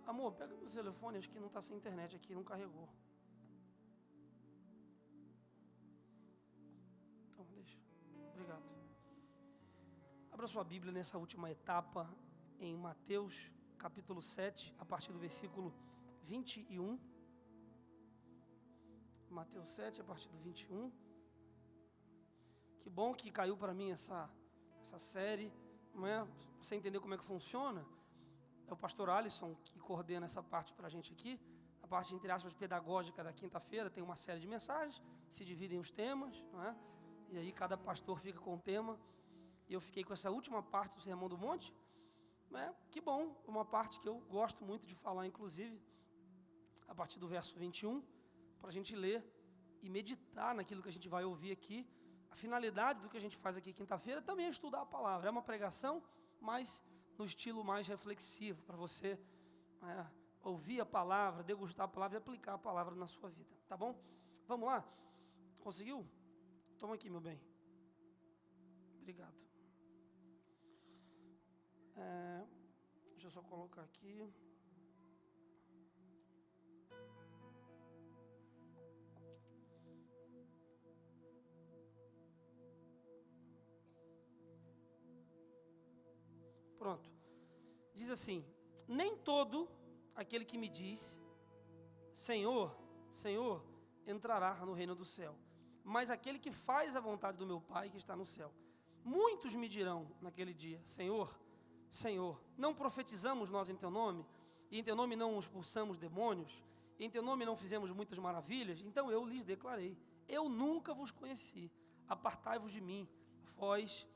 Amor, pega meu telefone, acho que não está sem internet aqui, não carregou. Então, deixa. Obrigado. Abra sua Bíblia nessa última etapa em Mateus, capítulo 7, a partir do versículo 21. Mateus 7, a partir do 21. Que bom que caiu para mim essa série, não é? Pra você entender como é que funciona. É o pastor Alisson que coordena essa parte para a gente aqui. A parte, entre aspas, pedagógica da quinta-feira tem uma série de mensagens, se dividem os temas, não é? E aí cada pastor fica com um tema. E eu fiquei com essa última parte do Sermão do Monte. Que bom, uma parte que eu gosto muito de falar, inclusive, a partir do verso 21, para a gente ler e meditar naquilo que a gente vai ouvir aqui. A finalidade do que a gente faz aqui quinta-feira também é estudar a palavra. É uma pregação, mas no estilo mais reflexivo, para você ouvir a palavra, degustar a palavra e aplicar a palavra na sua vida. Tá bom? Vamos lá? Conseguiu? Toma aqui, meu bem. Obrigado. Deixa eu só colocar aqui. Pronto. Diz assim: nem todo aquele que me diz, Senhor, Senhor, entrará no reino do céu, mas aquele que faz a vontade do meu Pai que está no céu. Muitos me dirão naquele dia, Senhor, Senhor, não profetizamos nós em teu nome, e em teu nome não expulsamos demônios, e em teu nome não fizemos muitas maravilhas? Então eu lhes declarei, eu nunca vos conheci, apartai-vos de mim, vós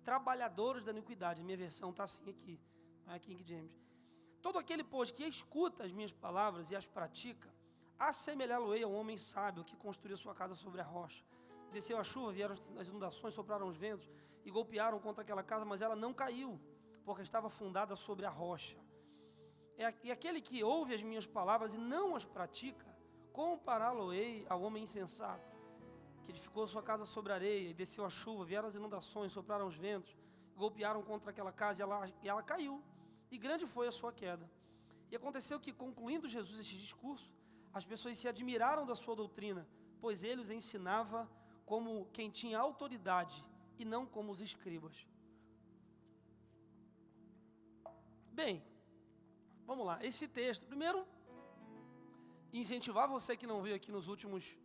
trabalhadores da iniquidade. Minha versão está assim aqui, King James. Todo aquele, pois, que escuta as minhas palavras e as pratica, assemelhá-lo-ei ao homem sábio que construiu sua casa sobre a rocha. Desceu a chuva, vieram as inundações, sopraram os ventos e golpearam contra aquela casa, mas ela não caiu, porque estava fundada sobre a rocha. E aquele que ouve as minhas palavras e não as pratica, compará-lo-ei ao homem insensato, que edificou sua casa sobre a areia, e desceu a chuva, vieram as inundações, sopraram os ventos, golpearam contra aquela casa, e ela caiu, e grande foi a sua queda. E aconteceu que, concluindo Jesus este discurso, as pessoas se admiraram da sua doutrina, pois ele os ensinava como quem tinha autoridade, e não como os escribas. Bem, vamos lá, esse texto, primeiro, incentivar você que não veio aqui nos últimos...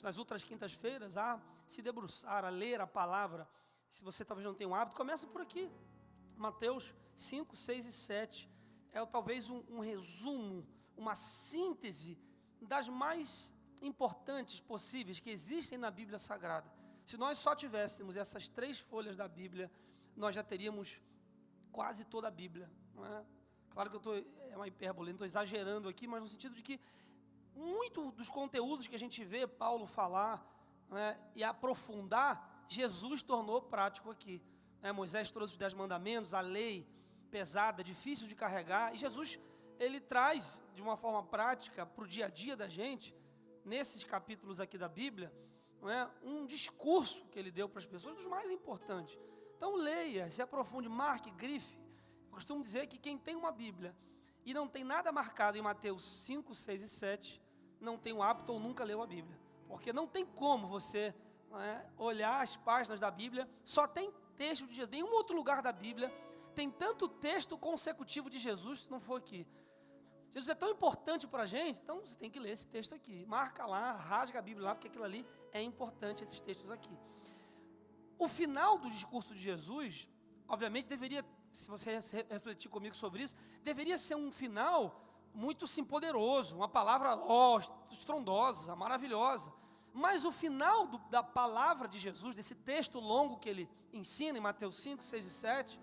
nas outras quintas-feiras, a se debruçar, a ler a palavra. Se você talvez não tenha um hábito, começa por aqui. Mateus 5, 6 e 7 é talvez um resumo, uma síntese das mais importantes possíveis que existem na Bíblia Sagrada. Se nós só tivéssemos essas 3 folhas da Bíblia, nós já teríamos quase toda a Bíblia, não é? Claro que é uma hipérbole, não estou exagerando aqui, mas no sentido de que muito dos conteúdos que a gente vê Paulo falar, né, e aprofundar, Jesus tornou prático aqui. Moisés trouxe os 10 mandamentos, a lei pesada, difícil de carregar, e Jesus, ele traz de uma forma prática para o dia a dia da gente, nesses capítulos aqui da Bíblia, um discurso que ele deu para as pessoas, dos mais importantes. Então leia, se aprofunde, marque, grife. Eu costumo dizer que quem tem uma Bíblia e não tem nada marcado em Mateus 5, 6 e 7, não tem o hábito ou nunca leu a Bíblia. Porque não tem como você olhar as páginas da Bíblia, só tem texto de Jesus. Em nenhum outro lugar da Bíblia tem tanto texto consecutivo de Jesus, se não for aqui. Jesus é tão importante para a gente, então você tem que ler esse texto aqui. Marca lá, rasga a Bíblia lá, porque aquilo ali é importante, esses textos aqui. O final do discurso de Jesus, obviamente deveria, se você refletir comigo sobre isso, deveria ser um final muito sim poderoso, uma palavra estrondosa, maravilhosa. Mas o final da palavra de Jesus, desse texto longo que ele ensina em Mateus 5, 6 e 7,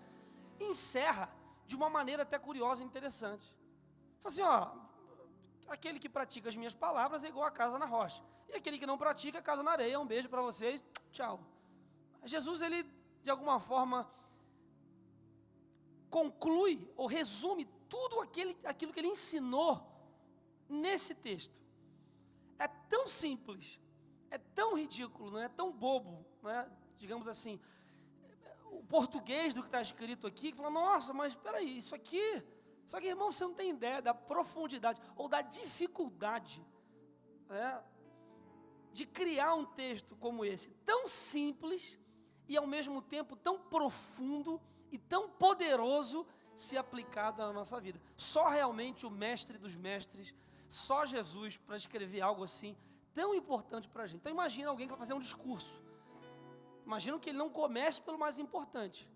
encerra de uma maneira até curiosa e interessante. Fala assim, aquele que pratica as minhas palavras é igual a casa na rocha, e aquele que não pratica, casa na areia. Um beijo para vocês, tchau. Jesus, ele de alguma forma conclui ou resume tudo aquilo que ele ensinou nesse texto. É tão simples, é tão ridículo, não é tão bobo, não é? Digamos assim, o português do que está escrito aqui, que fala, nossa, mas espera aí, isso aqui Só que, irmão, você não tem ideia da profundidade ou da dificuldade, de criar um texto como esse, tão simples e ao mesmo tempo tão profundo e tão poderoso se aplicado na nossa vida. Só realmente o mestre dos mestres, só Jesus para escrever algo assim tão importante para a gente. Então imagina alguém que vai fazer um discurso. Imagina que ele não comece pelo mais importante,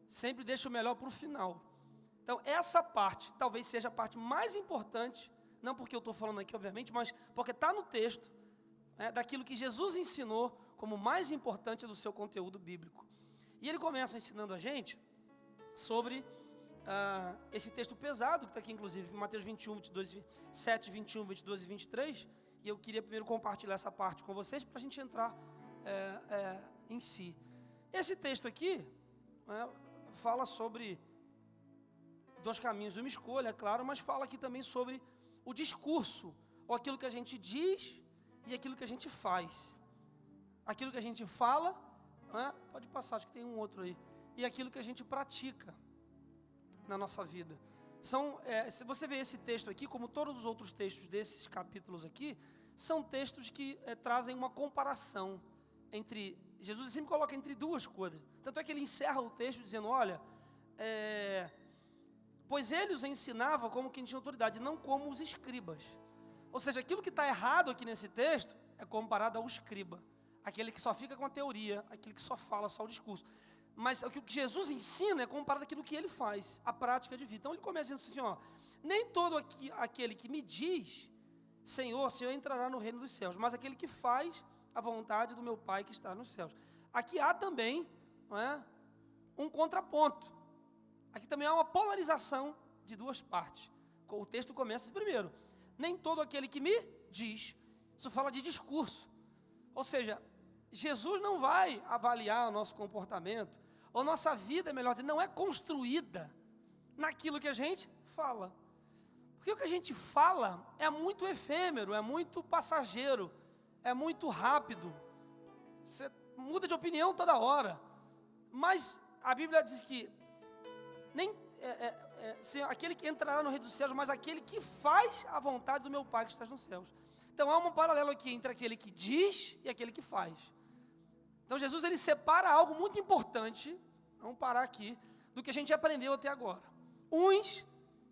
sempre deixa o melhor para o final. Então essa parte talvez seja a parte mais importante, não porque eu estou falando aqui obviamente, mas porque está no texto, daquilo que Jesus ensinou como mais importante do seu conteúdo bíblico. E ele começa ensinando a gente sobre esse texto pesado, que está aqui inclusive em Mateus 21, 22, 7, 21, 22 e 23, e eu queria primeiro compartilhar essa parte com vocês, para a gente entrar em si. Esse texto aqui fala sobre 2 caminhos, uma escolha, é claro, mas fala aqui também sobre o discurso, ou aquilo que a gente diz e aquilo que a gente faz. Aquilo que a gente fala, pode passar, acho que tem um outro aí, e aquilo que a gente pratica na nossa vida. Se você vê esse texto aqui, como todos os outros textos desses capítulos aqui, são textos que trazem uma comparação entre, Jesus sempre coloca entre duas coisas, tanto é que ele encerra o texto dizendo, olha, pois ele os ensinava como quem tinha autoridade, não como os escribas. Ou seja, aquilo que está errado aqui nesse texto é comparado ao escriba, aquele que só fica com a teoria, aquele que só fala, só o discurso. Mas o que Jesus ensina é comparado àquilo que ele faz, a prática de vida. Então ele começa dizendo assim, nem todo aquele que me diz, Senhor, Senhor, entrará no reino dos céus, mas aquele que faz a vontade do meu Pai que está nos céus. Aqui há também um contraponto. Aqui também há uma polarização de duas partes. O texto começa primeiro. Nem todo aquele que me diz, isso fala de discurso. Ou seja, Jesus não vai avaliar o nosso comportamento, ou nossa vida, é melhor dizer, não é construída naquilo que a gente fala. Porque o que a gente fala é muito efêmero, é muito passageiro, é muito rápido. Você muda de opinião toda hora. Mas a Bíblia diz que nem aquele que entrará no reino dos céus, mas aquele que faz a vontade do meu Pai que está nos céus. Então há um paralelo aqui entre aquele que diz e aquele que faz. Então Jesus ele separa algo muito importante, vamos parar aqui, do que a gente aprendeu até agora. Uns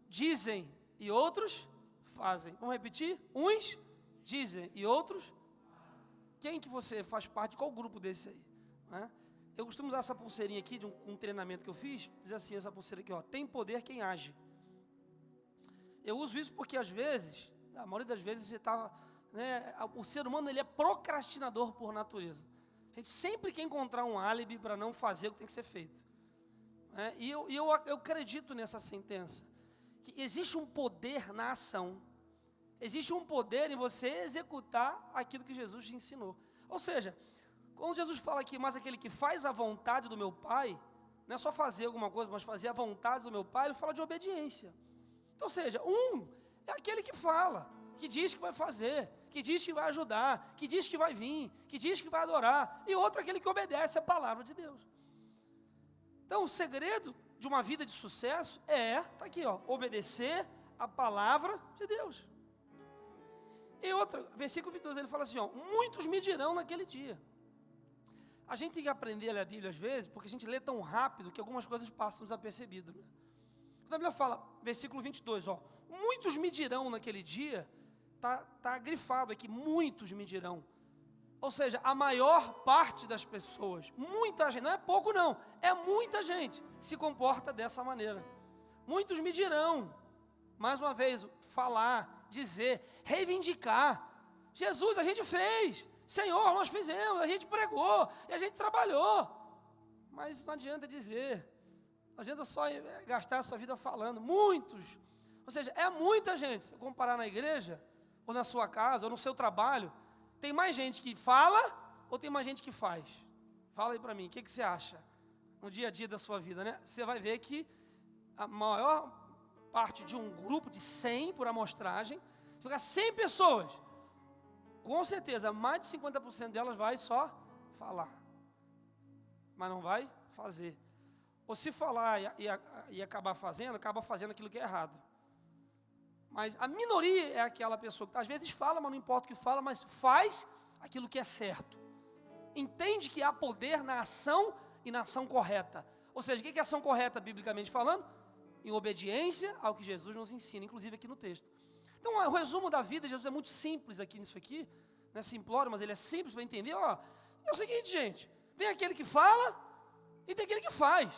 dizem e outros fazem. Vamos repetir? Uns dizem e outros. Quem que você faz parte? Qual grupo desse aí? Eu costumo usar essa pulseirinha aqui de um treinamento que eu fiz, diz assim, essa pulseira aqui, tem poder quem age. Eu uso isso porque às vezes, a maioria das vezes você está, o ser humano ele é procrastinador por natureza. A gente sempre quer encontrar um álibi para não fazer o que tem que ser feito. E eu acredito nessa sentença, que existe um poder na ação, existe um poder em você executar aquilo que Jesus te ensinou. Ou seja, quando Jesus fala aqui, mas aquele que faz a vontade do meu Pai, não é só fazer alguma coisa, mas fazer a vontade do meu Pai, ele fala de obediência. Então, ou seja, é aquele que fala, que diz que vai fazer, que diz que vai ajudar, que diz que vai vir, que diz que vai adorar, e outro é aquele que obedece a palavra de Deus. Então, o segredo de uma vida de sucesso está aqui, obedecer a palavra de Deus. E outro, versículo 22, ele fala assim, muitos me dirão naquele dia. A gente tem que aprender a ler a Bíblia às vezes, porque a gente lê tão rápido que algumas coisas passam desapercebidas. Quando a Bíblia fala, versículo 22, muitos me dirão naquele dia, está grifado aqui, muitos me dirão. Ou seja, a maior parte das pessoas, muita gente, não é pouco não, é muita gente, se comporta dessa maneira. Muitos me dirão, mais uma vez, falar, dizer, reivindicar. Jesus, a gente fez. Senhor, nós fizemos, a gente pregou, e a gente trabalhou. Mas não adianta dizer, não adianta só gastar a sua vida falando. Muitos, ou seja, é muita gente. Se eu comparar na igreja, ou na sua casa, ou no seu trabalho, tem mais gente que fala, ou tem mais gente que faz? Fala aí para mim, o que você acha? No dia a dia da sua vida, né? Você vai ver que a maior parte de um grupo de 100 por amostragem, se pegar 100 pessoas, com certeza, mais de 50% delas vai só falar, mas não vai fazer. Ou se falar e acabar fazendo aquilo que é errado. Mas a minoria é aquela pessoa que às vezes fala, mas não importa o que fala, mas faz aquilo que é certo. Entende que há poder na ação e na ação correta. Ou seja, o que é ação correta, biblicamente falando? Em obediência ao que Jesus nos ensina, inclusive aqui no texto. Então, o resumo da vida de Jesus é muito simples aqui nisso aqui. Não é simplório, mas ele é simples para entender. Ó, é o seguinte, gente. Tem aquele que fala e tem aquele que faz.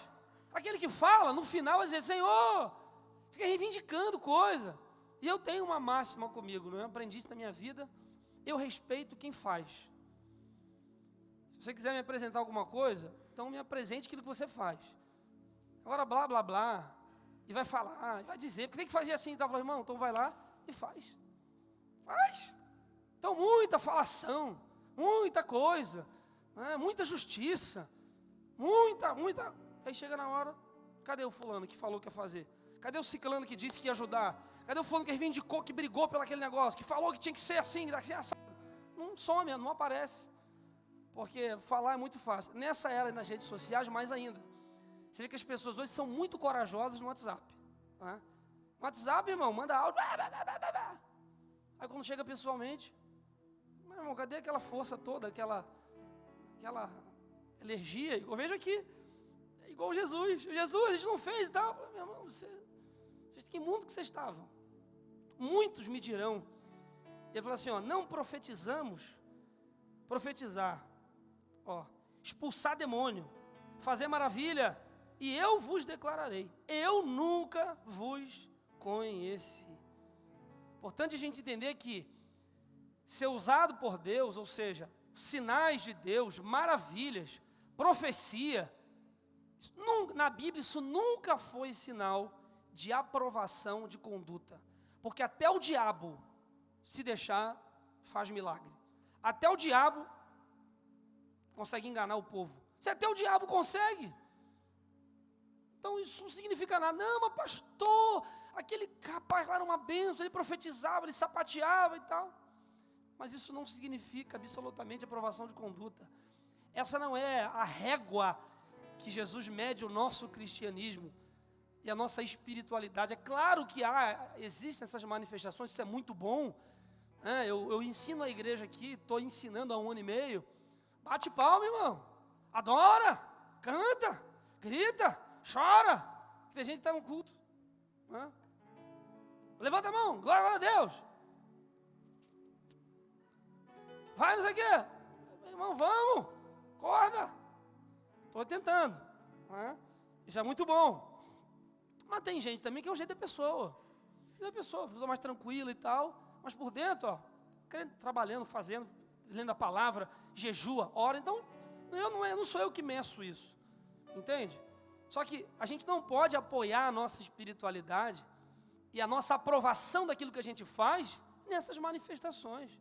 Aquele que fala, no final, vai dizer, Senhor, fica reivindicando coisa. E eu tenho uma máxima comigo, não é? Aprendi isso na minha vida. Eu respeito quem faz. Se você quiser me apresentar alguma coisa, então me apresente aquilo que você faz. Agora, blá, blá, blá. E vai falar, e vai dizer, porque tem que fazer assim, tá? Irmão, então vai lá e faz. Faz. Então, muita falação, muita coisa, né? Muita justiça, muita. Aí chega na hora, cadê o fulano que falou que ia fazer? Cadê o ciclano que disse que ia ajudar? Cadê o fulano que reivindicou, que brigou pelo aquele negócio, que falou que tinha que ser assim, assado? Não some, não aparece. Porque falar é muito fácil. Nessa era nas redes sociais, mais ainda. Você vê que as pessoas hoje são muito corajosas no WhatsApp. Né? No WhatsApp, irmão, manda áudio. Aí quando chega pessoalmente, meu irmão, cadê aquela força toda, aquela energia? Eu vejo aqui, é igual Jesus. Jesus, a gente não fez e tal. Meu irmão, que mundo que vocês estavam? Muitos me dirão. Ele falou assim, ó, não profetizamos, profetizar, ó, expulsar demônio, fazer maravilha, e eu vos declararei, eu nunca vos conheci. Importante a gente entender que ser usado por Deus, ou seja, sinais de Deus, maravilhas, profecia, na Bíblia isso nunca foi sinal de aprovação de conduta, porque até o diabo, se deixar, faz milagre. Até o diabo consegue enganar o povo. Se até o diabo consegue, então isso não significa nada. Não, mas pastor, aquele rapaz lá era uma bênção, ele profetizava, ele sapateava e tal. Mas isso não significa absolutamente aprovação de conduta. Essa não é a régua que Jesus mede o nosso cristianismo e a nossa espiritualidade. É claro que existem essas manifestações, isso é muito bom. Eu ensino a igreja aqui, estou ensinando há 1 ano e meio. Bate palma, irmão. Adora, canta, grita, chora. Tem gente que está no culto. Levanta a mão, glória a Deus. Vai, não sei o quê. Irmão, vamos, acorda. Estou tentando. Isso é muito bom. Mas tem gente também que é o jeito da pessoa. A pessoa mais tranquila e tal. Mas por dentro, ó, trabalhando, fazendo, lendo a palavra, jejua, ora. Então, não sou eu que meço isso. Entende? Só que a gente não pode apoiar a nossa espiritualidade e a nossa aprovação daquilo que a gente faz nessas manifestações.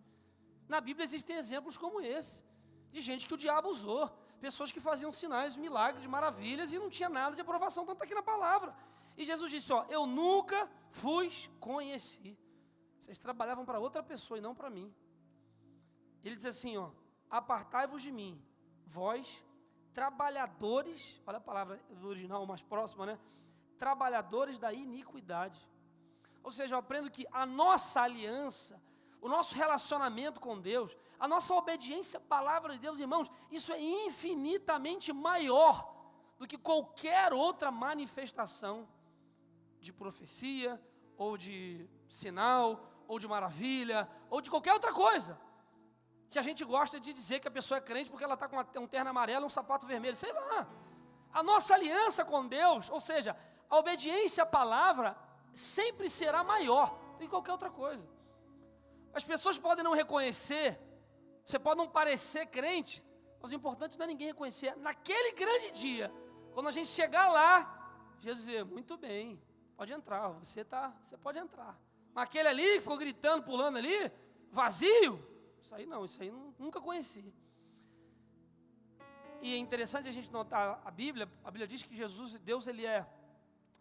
Na Bíblia existem exemplos como esse, de gente que o diabo usou. Pessoas que faziam sinais, milagres, maravilhas e não tinha nada de aprovação, tanto aqui na palavra. E Jesus disse, ó, eu nunca vos conheci. Vocês trabalhavam para outra pessoa e não para mim. Ele diz assim, ó, apartai-vos de mim, vós, trabalhadores, olha a palavra do original mais próxima, né? Trabalhadores da iniquidade. Ou seja, eu aprendo que a nossa aliança, o nosso relacionamento com Deus, a nossa obediência à palavra de Deus, irmãos, isso é infinitamente maior do que qualquer outra manifestação de profecia, ou de sinal, ou de maravilha, ou de qualquer outra coisa. Que a gente gosta de dizer que a pessoa é crente porque ela está com um terno amarelo e um sapato vermelho, sei lá. A nossa aliança com Deus, ou seja, a obediência à palavra, sempre será maior do que qualquer outra coisa. As pessoas podem não reconhecer, você pode não parecer crente, mas o importante não é ninguém reconhecer. Naquele grande dia, quando a gente chegar lá, Jesus dizer, muito bem, pode entrar, você pode entrar. Mas aquele ali, que ficou gritando, pulando ali, vazio, isso aí nunca conheci. E é interessante a gente notar a Bíblia diz que Jesus, Deus, ele é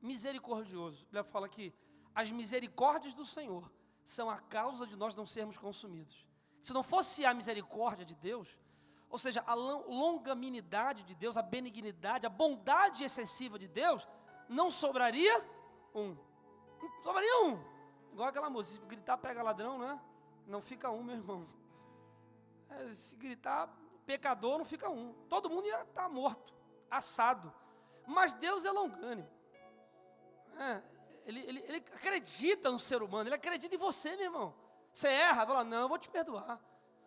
misericordioso. A Bíblia fala que as misericórdias do Senhor são a causa de nós não sermos consumidos. Se não fosse a misericórdia de Deus, ou seja, a longanimidade de Deus, a benignidade, a bondade excessiva de Deus, não sobraria um. Sobraria um. Igual aquela música, se gritar pega ladrão, né? Não fica um, meu irmão. Se gritar pecador, não fica um. Todo mundo ia estar morto, assado. Mas Deus é longânimo. Ele acredita no ser humano, ele acredita em você, meu irmão. Você erra, fala, não, eu vou te perdoar.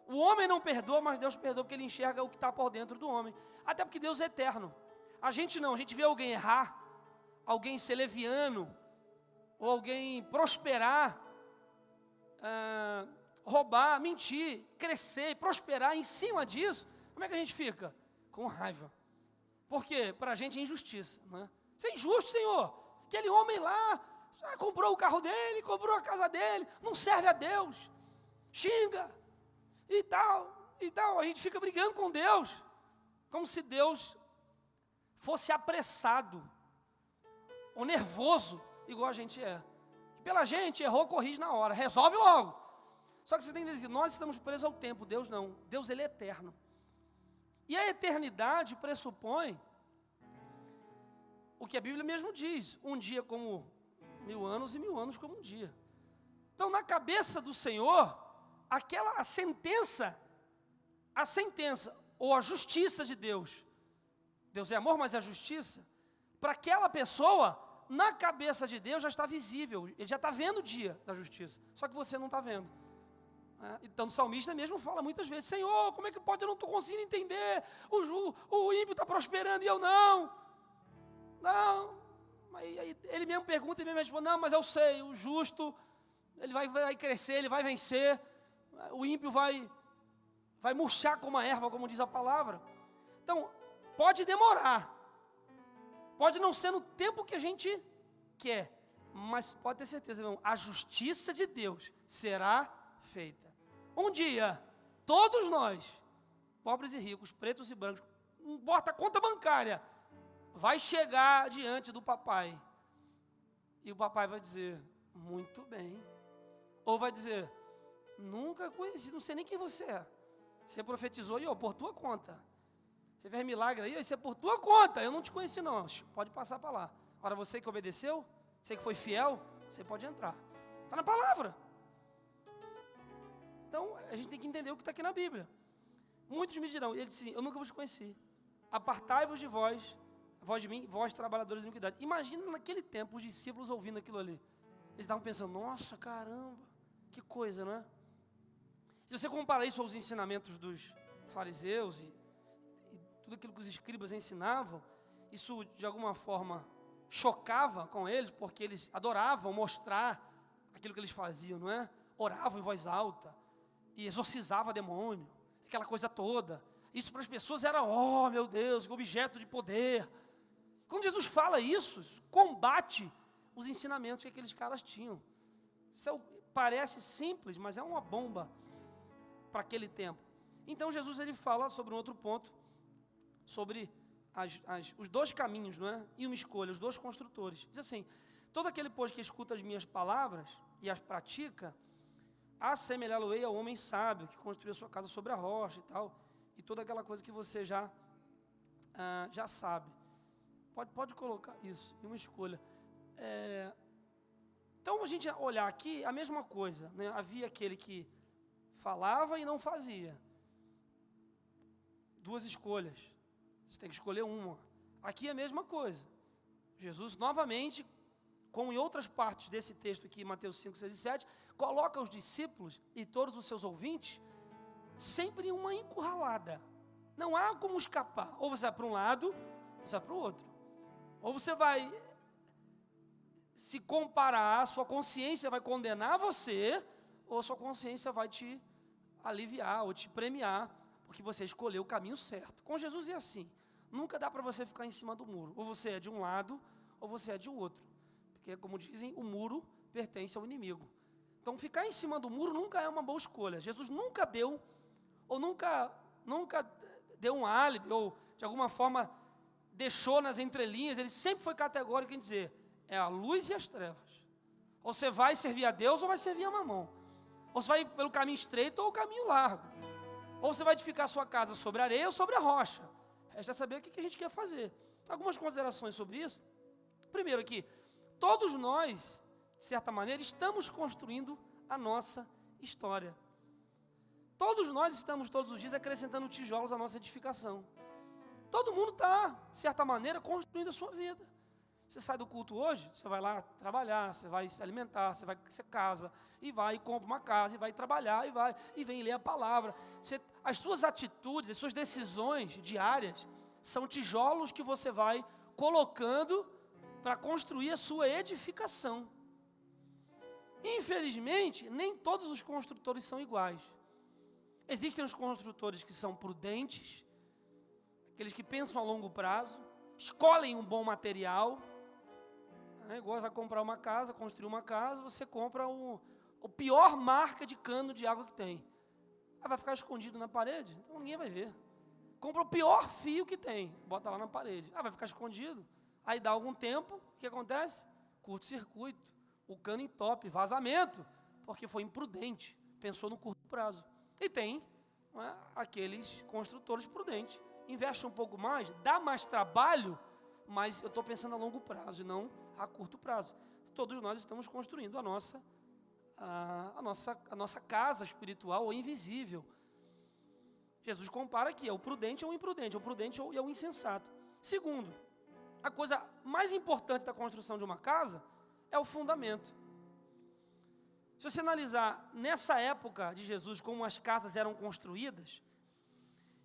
O homem não perdoa, mas Deus perdoa porque ele enxerga o que está por dentro do homem. Até porque Deus é eterno. A gente não, a gente vê alguém errar, alguém ser leviano, ou alguém prosperar, roubar, mentir, crescer, prosperar em cima disso. Como é que a gente fica? Com raiva. Por quê? Para a gente é injustiça, né? Isso é injusto, Senhor. Aquele homem lá, já comprou o carro dele, comprou a casa dele, não serve a Deus, xinga, e tal. A gente fica brigando com Deus, como se Deus fosse apressado, ou nervoso, igual a gente é. Pela gente, errou, corrige na hora, resolve logo. Só que você tem que dizer, nós estamos presos ao tempo, Deus não. Deus, ele é eterno. E a eternidade pressupõe o que a Bíblia mesmo diz, um dia como 1000 anos e 1000 anos como um dia. Então, na cabeça do Senhor, a sentença, ou a justiça de Deus, Deus é amor, mas é justiça, para aquela pessoa, na cabeça de Deus já está visível, ele já está vendo o dia da justiça, só que você não está vendo. Então o salmista mesmo fala muitas vezes, Senhor, como é que pode, eu não estou conseguindo entender, o ímpio está prosperando e eu não, aí ele mesmo pergunta e mesmo responde, não, mas eu sei, o justo, ele vai crescer, ele vai vencer, o ímpio vai murchar como a erva, como diz a palavra. Então, pode demorar, pode não ser no tempo que a gente quer, mas pode ter certeza, irmão, a justiça de Deus será feita. Um dia, todos nós, pobres e ricos, pretos e brancos, não importa a conta bancária, vai chegar diante do papai. E o papai vai dizer, muito bem. Ou vai dizer, nunca conheci, não sei nem quem você é. Você profetizou e por tua conta. Você fez milagre aí, isso é por tua conta. Eu não te conheci não, pode passar para lá. Agora você que obedeceu, você que foi fiel, você pode entrar. Está na palavra. Então, a gente tem que entender o que está aqui na Bíblia. Muitos me dirão, ele disse, eu nunca vos conheci. Apartai-vos de vós de mim, vós trabalhadores de iniquidade. Imagina naquele tempo os discípulos ouvindo aquilo ali. Eles estavam pensando, nossa, caramba, que coisa, não é? Se você comparar isso aos ensinamentos dos fariseus e tudo aquilo que os escribas ensinavam, isso de alguma forma chocava com eles, porque eles adoravam mostrar aquilo que eles faziam, não é? Oravam em voz alta e exorcizava demônio, aquela coisa toda. Isso para as pessoas era, oh meu Deus, objeto de poder. Quando Jesus fala isso combate os ensinamentos que aqueles caras tinham. Isso parece simples, mas é uma bomba para aquele tempo. Então Jesus ele fala sobre um outro ponto, sobre os dois caminhos, não é? E uma escolha, os dois construtores. Diz assim, todo aquele, pois, que escuta as minhas palavras e as pratica, assemelhá-lo-ei ao homem sábio, que construiu a sua casa sobre a rocha e tal, e toda aquela coisa que você já sabe. Pode colocar isso, em uma escolha. Então, a gente olhar aqui, a mesma coisa, né? Havia aquele que falava e não fazia. Duas escolhas. Você tem que escolher uma. Aqui é a mesma coisa. Jesus, novamente, como em outras partes desse texto aqui, Mateus 5, 6 e 7, coloca os discípulos e todos os seus ouvintes sempre em uma encurralada. Não há como escapar. Ou você vai para um lado, ou você vai para o outro. Ou você vai se comparar, sua consciência vai condenar você, ou sua consciência vai te aliviar, ou te premiar, porque você escolheu o caminho certo. Com Jesus é assim. Nunca dá para você ficar em cima do muro. Ou você é de um lado, ou você é de outro. Porque, como dizem, o muro pertence ao inimigo. Então, ficar em cima do muro nunca é uma boa escolha. Jesus nunca deu, ou nunca deu um álibi, ou de alguma forma deixou nas entrelinhas. Ele sempre foi categórico em dizer, é a luz e as trevas. Ou você vai servir a Deus, ou vai servir a Mamon. Ou você vai pelo caminho estreito, ou o caminho largo. Ou você vai edificar a sua casa sobre a areia ou sobre a rocha. Resta saber o que a gente quer fazer. Algumas considerações sobre isso. Primeiro aqui, todos nós de certa maneira, estamos construindo a nossa história. Todos nós estamos todos os dias acrescentando tijolos à nossa edificação. Todo mundo está, de certa maneira, construindo a sua vida. Você sai do culto hoje, você vai lá trabalhar, você vai se alimentar, você casa, e vai e compra uma casa, e vai trabalhar, e vem ler a palavra. As suas atitudes, as suas decisões diárias, são tijolos que você vai colocando para construir a sua edificação. Infelizmente, nem todos os construtores são iguais. Existem os construtores que são prudentes, aqueles que pensam a longo prazo, escolhem um bom material. Igual vai comprar uma casa, construir uma casa, você compra o pior marca de cano de água que tem. Vai ficar escondido na parede, então ninguém vai ver. Compra o pior fio que tem, bota lá na parede. Vai ficar escondido. Aí dá algum tempo, o que acontece? Curto-circuito, o cano entope, vazamento, porque foi imprudente, pensou no curto prazo. E tem aqueles construtores prudentes. Investe um pouco mais, dá mais trabalho, mas eu estou pensando a longo prazo e não a curto prazo. Todos nós estamos construindo a nossa casa espiritual ou invisível. Jesus compara aqui, é o prudente ou o imprudente, é o prudente ou é o insensato. Segundo, a coisa mais importante da construção de uma casa é o fundamento. Se você analisar nessa época de Jesus como as casas eram construídas,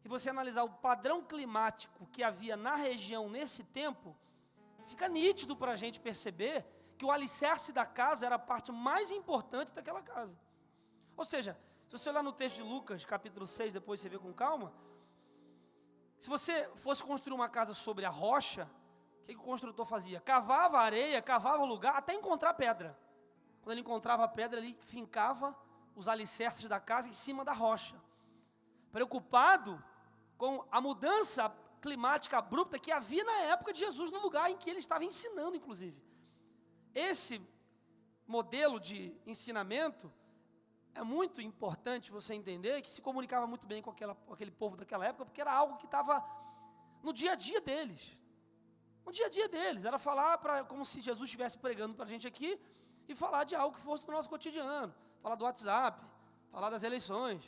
e você analisar o padrão climático que havia na região nesse tempo, fica nítido para a gente perceber que o alicerce da casa era a parte mais importante daquela casa. Ou seja, se você olhar no texto de Lucas, capítulo 6, depois você vê com calma, se você fosse construir uma casa sobre a rocha, o que o construtor fazia? Cavava a areia, cavava o lugar, até encontrar pedra. Quando ele encontrava a pedra, ele fincava os alicerces da casa em cima da rocha. Preocupado com a mudança climática abrupta que havia na época de Jesus, no lugar em que ele estava ensinando, inclusive. Esse modelo de ensinamento é muito importante você entender, que se comunicava muito bem com aquele povo daquela época, porque era algo que estava no dia a dia deles. No dia a dia deles, era falar como se Jesus estivesse pregando para a gente aqui, e falar de algo que fosse do nosso cotidiano, falar do WhatsApp, falar das eleições,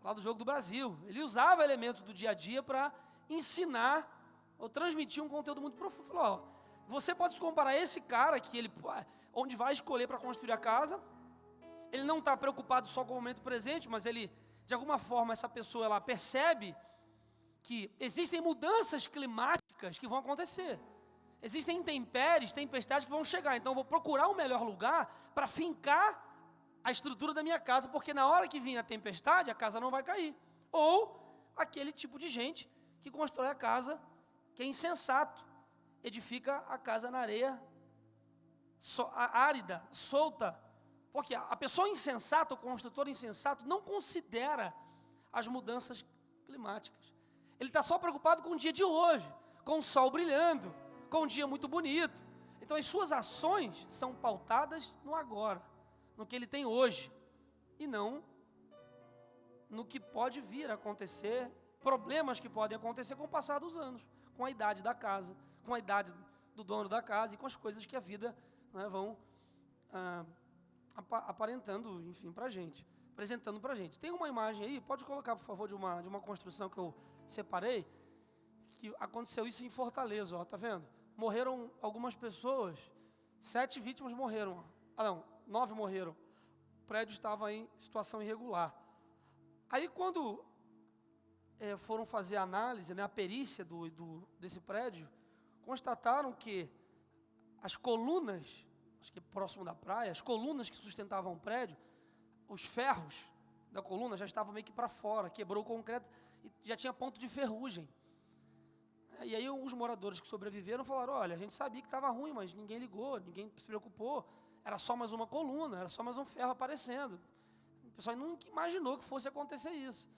falar do jogo do Brasil. Ele usava elementos do dia a dia para ensinar ou transmitir um conteúdo muito profundo. Falou, você pode se comparar a esse cara que onde vai escolher para construir a casa, ele não está preocupado só com o momento presente, mas ele, de alguma forma, essa pessoa ela percebe que existem mudanças climáticas que vão acontecer. Existem intempéries, tempestades que vão chegar, então eu vou procurar um melhor lugar para fincar a estrutura da minha casa, porque na hora que vir a tempestade, a casa não vai cair. Ou aquele tipo de gente que constrói a casa, que é insensato, edifica a casa na areia árida, solta, porque a pessoa insensata, o construtor insensato, não considera as mudanças climáticas. Ele está só preocupado com o dia de hoje, com o sol brilhando, com um dia muito bonito. Então as suas ações são pautadas no agora, no que ele tem hoje, e não no que pode vir a acontecer, problemas que podem acontecer com o passar dos anos, com a idade da casa, com a idade do dono da casa e com as coisas que a vida vão aparentando, enfim, para a gente, apresentando para a gente. Tem uma imagem aí, pode colocar, por favor, de uma construção que eu separei, que aconteceu isso em Fortaleza, ó, tá vendo? Morreram algumas pessoas, 7 vítimas morreram. 9 morreram. O prédio estava em situação irregular. Aí quando foram fazer a análise, a perícia desse prédio, constataram que as colunas, acho que próximo da praia, as colunas que sustentavam o prédio, os ferros da coluna já estavam meio que para fora, quebrou o concreto e já tinha ponto de ferrugem. E aí os moradores que sobreviveram falaram, olha, a gente sabia que estava ruim, mas ninguém ligou, ninguém se preocupou, era só mais uma coluna, era só mais um ferro aparecendo. O pessoal nunca imaginou que fosse acontecer isso.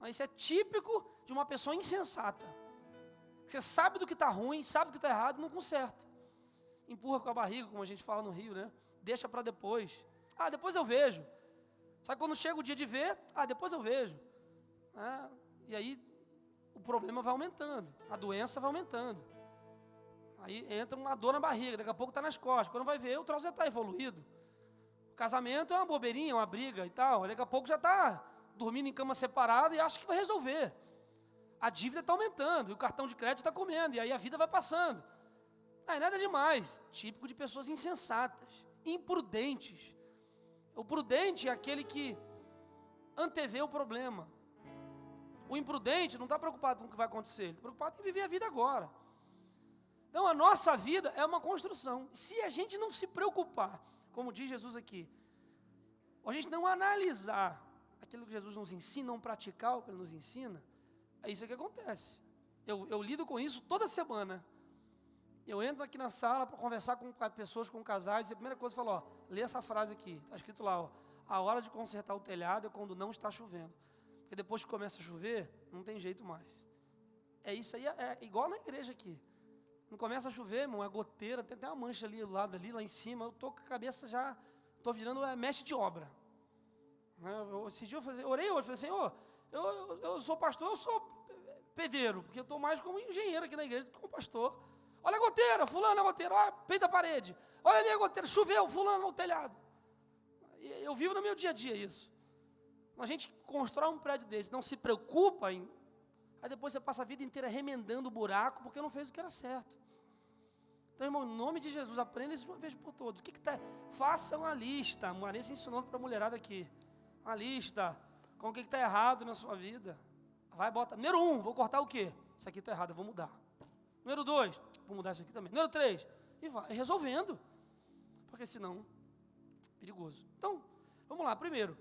Mas isso é típico de uma pessoa insensata. Você sabe do que está ruim, sabe do que está errado e não conserta. Empurra com a barriga, como a gente fala no Rio, né? Deixa para depois. Depois eu vejo. Sabe quando chega o dia de ver? Depois eu vejo. E aí o problema vai aumentando, a doença vai aumentando. Aí entra uma dor na barriga, daqui a pouco está nas costas. Quando vai ver, o troço já está evoluído. O casamento é uma bobeirinha, uma briga e tal. Daqui a pouco já está dormindo em cama separada e acha que vai resolver. A dívida está aumentando, e o cartão de crédito está comendo, e aí a vida vai passando. Não é nada demais. Típico de pessoas insensatas, imprudentes. O prudente é aquele que antevê o problema. O imprudente não está preocupado com o que vai acontecer, ele está preocupado em viver a vida agora. Então a nossa vida é uma construção. Se a gente não se preocupar, como diz Jesus aqui, ou a gente não analisar aquilo que Jesus nos ensina, não praticar o que Ele nos ensina, é isso que acontece. Eu lido com isso toda semana. Eu entro aqui na sala para conversar com pessoas, com casais, e a primeira coisa que eu falo, lê essa frase aqui, está escrito lá, a hora de consertar o telhado é quando não está chovendo. Porque depois que começa a chover, não tem jeito mais. É isso aí, é igual na igreja aqui. Não começa a chover, irmão, é goteira, tem até uma mancha ali do lado, ali, lá em cima, eu estou com a cabeça já, estou virando mestre de obra. Esse dia eu orei hoje, falei, Senhor, eu sou pastor, eu sou pedreiro, porque eu estou mais como engenheiro aqui na igreja do que como pastor. Olha a goteira, fulano, a goteira, olha peito da parede. Olha ali a goteira, choveu, fulano, no telhado. Eu vivo no meu dia a dia isso. A gente constrói um prédio desse, não se preocupa em... Aí depois você passa a vida inteira remendando o buraco, porque não fez o que era certo. Então, irmão, em nome de Jesus, aprenda isso de uma vez por todas. O que está? Faça uma lista. A Marisa ensinando para a mulherada aqui. Uma lista com o que está errado na sua vida. Vai, bota. Número 1, vou cortar o quê? Isso aqui está errado, eu vou mudar. Número 2, vou mudar isso aqui também. Número 3, e vai resolvendo. Porque senão, perigoso. Então, vamos lá. Primeiro,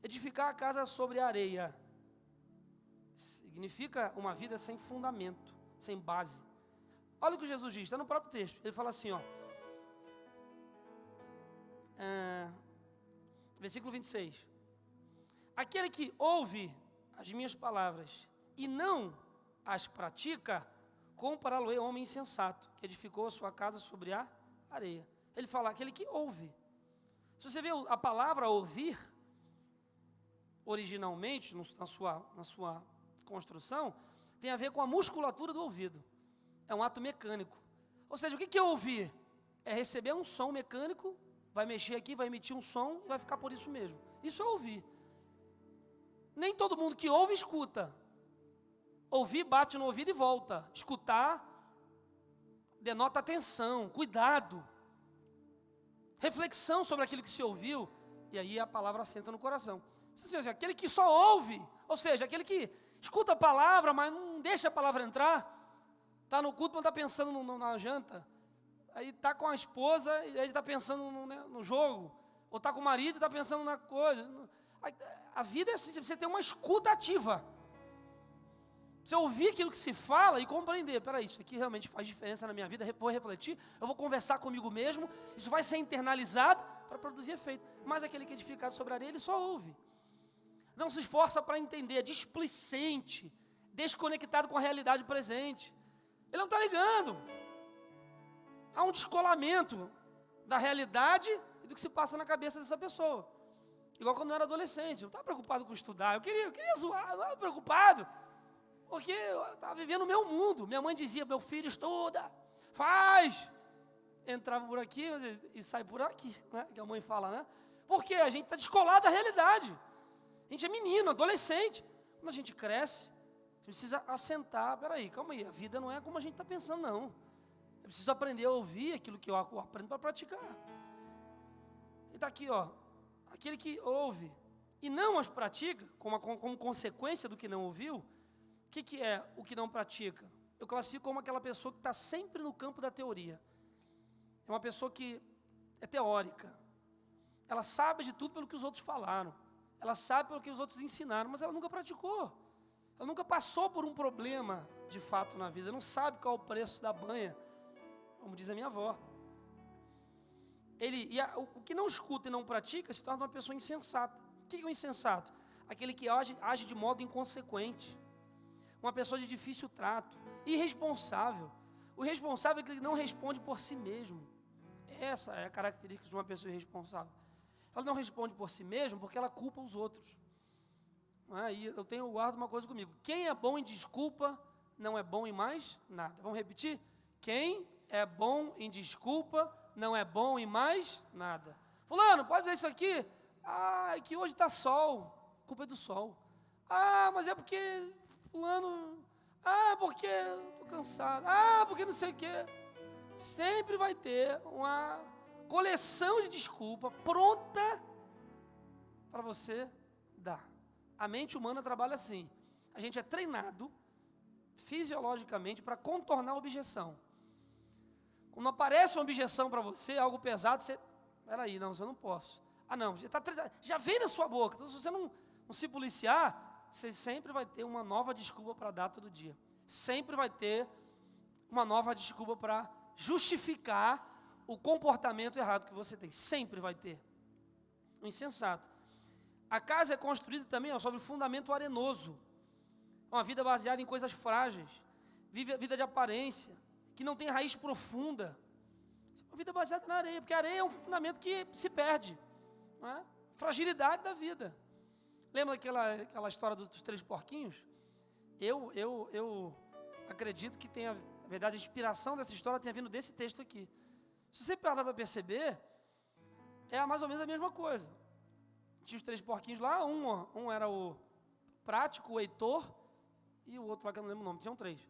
edificar a casa sobre areia. Significa uma vida sem fundamento, sem base. Olha o que Jesus diz, está no próprio texto. Ele fala assim, ó. Versículo 26. Aquele que ouve as minhas palavras e não as pratica, compará-lo-ei a homem insensato, que edificou a sua casa sobre a areia. Ele fala, aquele que ouve. Se você vê a palavra ouvir, originalmente, na sua construção, tem a ver com a musculatura do ouvido. É um ato mecânico. Ou seja, o que é ouvir? É receber um som mecânico, vai mexer aqui, vai emitir um som e vai ficar por isso mesmo. Isso é ouvir. Nem todo mundo que ouve, escuta. Ouvir, bate no ouvido e volta. Escutar, denota atenção, cuidado. Reflexão sobre aquilo que se ouviu. E aí a palavra assenta no coração. Aquele que só ouve, ou seja, aquele que escuta a palavra, mas não deixa a palavra entrar. Está no culto, mas está pensando na janta. Aí está com a esposa, e aí está pensando no jogo. Ou está com o marido e está pensando na coisa. A vida é assim, você tem uma escuta ativa. Você ouvir aquilo que se fala e compreender. Peraí, isso aqui realmente faz diferença na minha vida, vou refletir, eu vou conversar comigo mesmo, isso vai ser internalizado para produzir efeito. Mas aquele que é edificado sobre a areia, ele só ouve. Não se esforça para entender, é displicente, desconectado com a realidade presente. Ele não está ligando. Há um descolamento da realidade e do que se passa na cabeça dessa pessoa. Igual quando eu era adolescente, eu não estava preocupado com estudar, eu queria zoar, eu não estava preocupado, porque eu estava vivendo o meu mundo. Minha mãe dizia, meu filho estuda, faz. Entrava por aqui e sai por aqui, né? Que a mãe fala, né? Porque a gente está descolado da realidade. A gente é menino, adolescente. Quando a gente cresce, a gente precisa assentar, peraí, calma aí, a vida não é como a gente está pensando, não. Eu preciso aprender a ouvir aquilo que eu aprendo para praticar. E está aqui, ó, aquele que ouve e não as pratica, como consequência do que não ouviu, o que é o que não pratica? Eu classifico como aquela pessoa que está sempre no campo da teoria. É uma pessoa que é teórica. Ela sabe de tudo pelo que os outros falaram. Ela sabe pelo que os outros ensinaram, mas ela nunca praticou. Ela nunca passou por um problema, de fato, na vida. Ela não sabe qual é o preço da banha, como diz a minha avó. O que não escuta e não pratica se torna uma pessoa insensata. O que é um insensato? Aquele que age de modo inconsequente. Uma pessoa de difícil trato. Irresponsável. O responsável é aquele que não responde por si mesmo. Essa é a característica de uma pessoa irresponsável. Ela não responde por si mesma porque ela culpa os outros. E eu guardo uma coisa comigo. Quem é bom em desculpa, não é bom em mais nada. Vamos repetir? Quem é bom em desculpa, não é bom em mais nada. Fulano, pode dizer isso aqui? Ah, é que hoje está sol. A culpa é do sol. Ah, mas é porque fulano... Ah, porque estou cansado. Ah, porque não sei o quê. Sempre vai ter uma coleção de desculpa pronta para você dar. A mente humana trabalha assim. A gente é treinado fisiologicamente para contornar a objeção. Quando aparece uma objeção para você, algo pesado, você... Peraí, não, eu não posso. Ah, não, já vem na sua boca. Então, se você não se policiar, você sempre vai ter uma nova desculpa para dar todo dia. Sempre vai ter uma nova desculpa para justificar o comportamento errado que você tem. Sempre vai ter. O insensato. A casa é construída também sobre fundamento arenoso. Uma vida baseada em coisas frágeis. Vida de aparência. Que não tem raiz profunda. Uma vida baseada na areia. Porque a areia é um fundamento que se perde. Não é? Fragilidade da vida. Lembra aquela história dos 3 porquinhos? Eu acredito que tenha, na verdade, a inspiração dessa história tenha vindo desse texto aqui. Se você parar para perceber, é mais ou menos a mesma coisa. Tinha os 3 porquinhos lá, um era o prático, o Heitor, e o outro lá que eu não lembro o nome, tinham 3.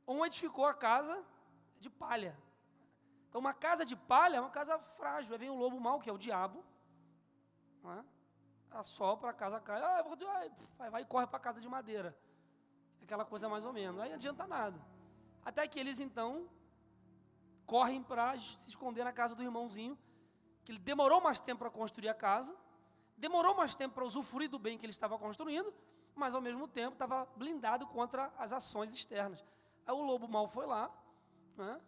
Um edificou a casa de palha. Então uma casa de palha é uma casa frágil. Aí vem o lobo mau, que é o diabo, não é? Assopra, a casa cai, vai e corre para a casa de madeira. Aquela coisa mais ou menos, aí não adianta nada. Até que eles então correm para se esconder na casa do irmãozinho, que ele demorou mais tempo para construir a casa, demorou mais tempo para usufruir do bem que ele estava construindo, mas ao mesmo tempo estava blindado contra as ações externas. Aí o lobo mau foi lá, né,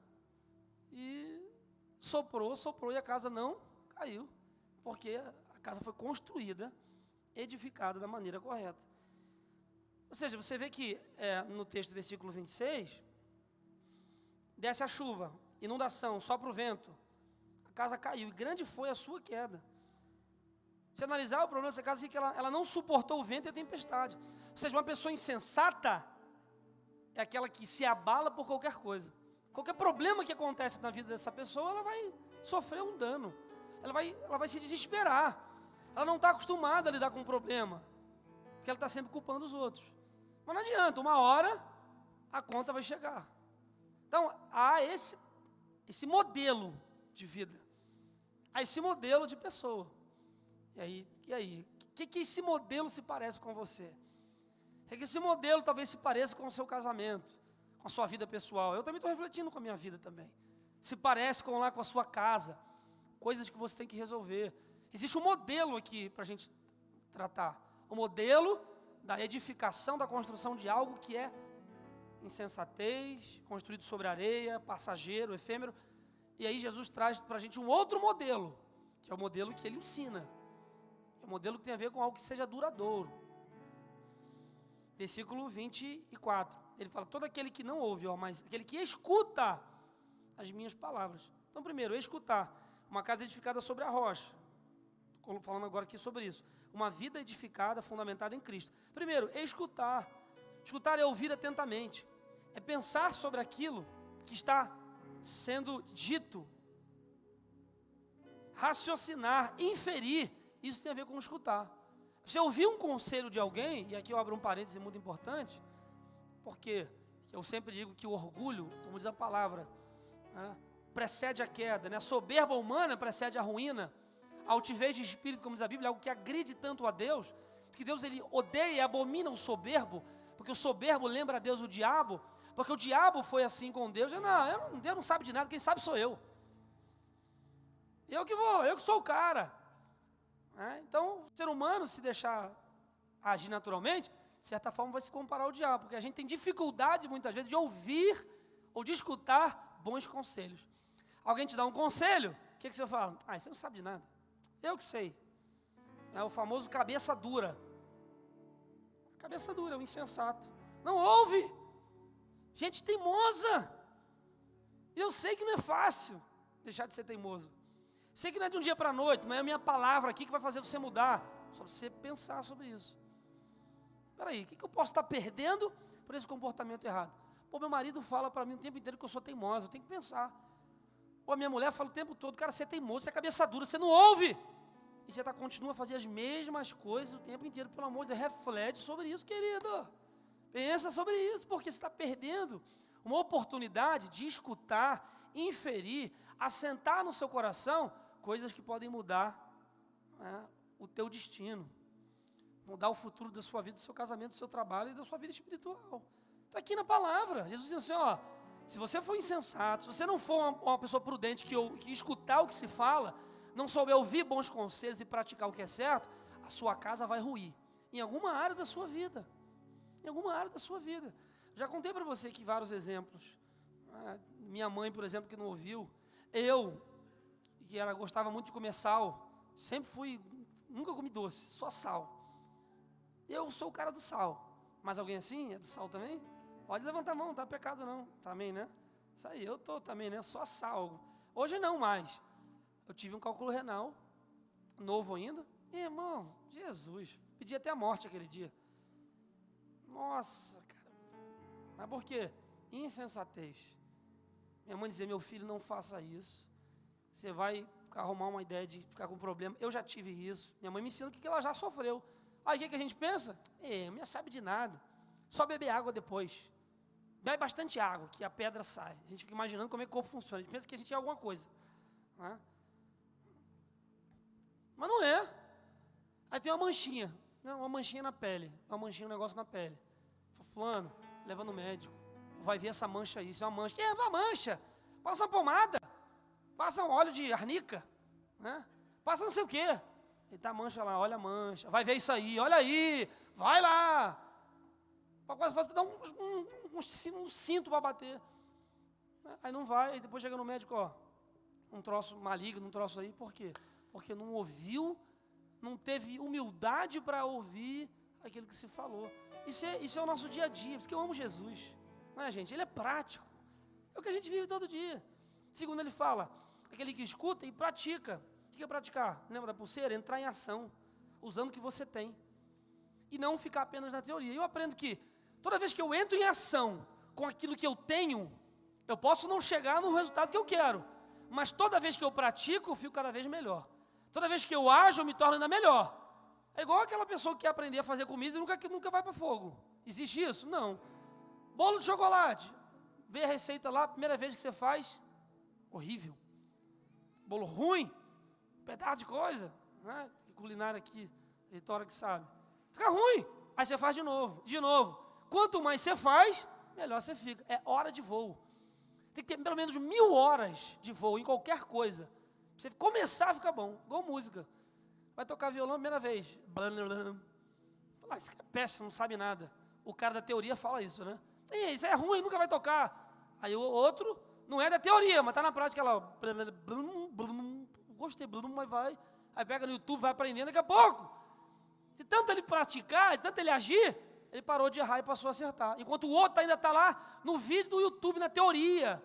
e soprou e a casa não caiu, porque a casa foi construída, edificada da maneira correta. Ou seja, você vê que no texto do versículo 26, desce a chuva, inundação, sopra o vento, a casa caiu, e grande foi a sua queda. Se analisar o problema dessa casa, é que ela não suportou o vento e a tempestade. Ou seja, uma pessoa insensata é aquela que se abala por qualquer coisa. Qualquer problema que acontece na vida dessa pessoa, ela vai sofrer um dano. Ela vai se desesperar. Ela não está acostumada a lidar com um problema, porque ela está sempre culpando os outros. Mas não adianta, uma hora a conta vai chegar. Então, há esse modelo de vida, há esse modelo de pessoa. E aí? O que esse modelo se parece com você? É que esse modelo talvez se pareça com o seu casamento, com a sua vida pessoal. Eu também estou refletindo com a minha vida também. Se parece com a sua casa, coisas que você tem que resolver. Existe um modelo aqui para a gente tratar. O modelo da edificação, da construção de algo que é insensatez, construído sobre areia, passageiro, efêmero. E aí Jesus traz para a gente um outro modelo, que é o modelo que ele ensina. É um modelo que tem a ver com algo que seja duradouro. Versículo 24. Ele fala, todo aquele que não ouve, mas aquele que escuta as minhas palavras. Então, primeiro, escutar. Uma casa edificada sobre a rocha. Estou falando agora aqui sobre isso. Uma vida edificada, fundamentada em Cristo. Primeiro, escutar. Escutar é ouvir atentamente. É pensar sobre aquilo que está sendo dito. Raciocinar, inferir. Isso tem a ver com escutar. Você ouvir um conselho de alguém, e aqui eu abro um parêntese muito importante, porque eu sempre digo que o orgulho, como diz a palavra, né, precede a queda, né? A soberba humana precede a ruína. A altivez de espírito, como diz a Bíblia, é algo que agride tanto a Deus, que Deus ele odeia e abomina o soberbo, porque o soberbo lembra a Deus o diabo, porque o diabo foi assim com Deus. Deus não sabe de nada, quem sabe sou eu. Eu que sou o cara. Então, o ser humano, se deixar agir naturalmente, de certa forma vai se comparar ao diabo, porque a gente tem dificuldade muitas vezes de ouvir ou de escutar bons conselhos. Alguém te dá um conselho, o que você fala? Você não sabe de nada. Eu que sei. É o famoso cabeça dura. Cabeça dura, é um insensato. Não ouve. Gente teimosa. Eu sei que não é fácil deixar de ser teimoso. Sei que não é de um dia para a noite, mas é a minha palavra aqui que vai fazer você mudar. Só você pensar sobre isso. Espera aí, o que eu posso estar perdendo por esse comportamento errado? Pô, meu marido fala para mim o tempo inteiro que eu sou teimosa, eu tenho que pensar. Pô, minha mulher fala o tempo todo, cara, você é teimoso, você é cabeça dura, você não ouve. E você continua a fazer as mesmas coisas o tempo inteiro, pelo amor de Deus, reflete sobre isso, querido. Pensa sobre isso, porque você está perdendo uma oportunidade de escutar, inferir, assentar no seu coração coisas que podem mudar, né, o teu destino, mudar o futuro da sua vida, do seu casamento, do seu trabalho e da sua vida espiritual. Está aqui na palavra. Jesus diz assim, ó, se você for insensato, se você não for uma pessoa prudente que escutar o que se fala, não souber ouvir bons conselhos e praticar o que é certo, a sua casa vai ruir, em alguma área da sua vida. Em alguma área da sua vida. Já contei para você aqui vários exemplos. Minha mãe, por exemplo, que não ouviu. Eu, que gostava muito de comer sal, nunca comi doce, só sal. Eu sou o cara do sal. Mas alguém assim, é do sal também? Pode levantar a mão, não tá pecado não. Também, né? Isso aí, eu tô também, né? Só sal. Hoje não mais. Eu tive um cálculo renal, novo ainda. Irmão, Jesus, pedi até a morte aquele dia. Nossa, cara. Mas por quê? Insensatez. Minha mãe dizia, meu filho, não faça isso. Você vai arrumar uma ideia de ficar com problema. Eu já tive isso. Minha mãe me ensina o que ela já sofreu. Aí o que a gente pensa? Não sabe de nada. Só beber água depois. Bebe bastante água, que a pedra sai. A gente fica imaginando como é que o corpo funciona. A gente pensa que a gente é alguma coisa. Né? Mas não é. Aí tem uma manchinha. Não, uma manchinha na pele. Uma manchinha, um negócio na pele. Fulano, leva no médico. Vai ver essa mancha aí. Isso é uma mancha. É uma mancha. Passa uma pomada. Passa um óleo de arnica. Né? Passa não sei o quê. E tá a mancha lá, olha a mancha. Vai ver isso aí, olha aí. Vai lá. Quase você dá um cinto para bater. Aí não vai, aí depois chega no médico, ó. Um troço maligno, um troço aí. Por quê? Porque não ouviu, não teve humildade para ouvir aquilo que se falou. Isso é o nosso dia a dia, porque eu amo Jesus. Não é, gente? Ele é prático. É o que a gente vive todo dia. Segundo ele fala, aquele que escuta e pratica. O que é praticar? Lembra da pulseira? Entrar em ação, usando o que você tem. E não ficar apenas na teoria. Eu aprendo que toda vez que eu entro em ação com aquilo que eu tenho, eu posso não chegar no resultado que eu quero. Mas toda vez que eu pratico, eu fico cada vez melhor. Toda vez que eu ajo, eu me torno ainda melhor. É igual aquela pessoa que quer aprender a fazer comida e nunca vai para fogo. Existe isso? Não. Bolo de chocolate. Vê a receita lá, primeira vez que você faz, horrível. Bolo ruim, pedaço de coisa. Né? Culinária aqui, Vitória que sabe. Fica ruim. Aí você faz de novo, de novo. Quanto mais você faz, melhor você fica. É hora de voo. Tem que ter pelo menos 1000 horas de voo em qualquer coisa. Pra você começar a ficar bom, igual música. Vai tocar violão a primeira vez. Fala, isso é péssimo, não sabe nada. O cara da teoria fala isso, né? Isso é ruim, nunca vai tocar. Aí o outro, não é da teoria, mas está na prática lá. Gostei, mas vai. Aí pega no YouTube, vai aprendendo daqui a pouco. De tanto ele praticar, de tanto ele agir, ele parou de errar e passou a acertar. Enquanto o outro ainda está lá no vídeo do YouTube, na teoria.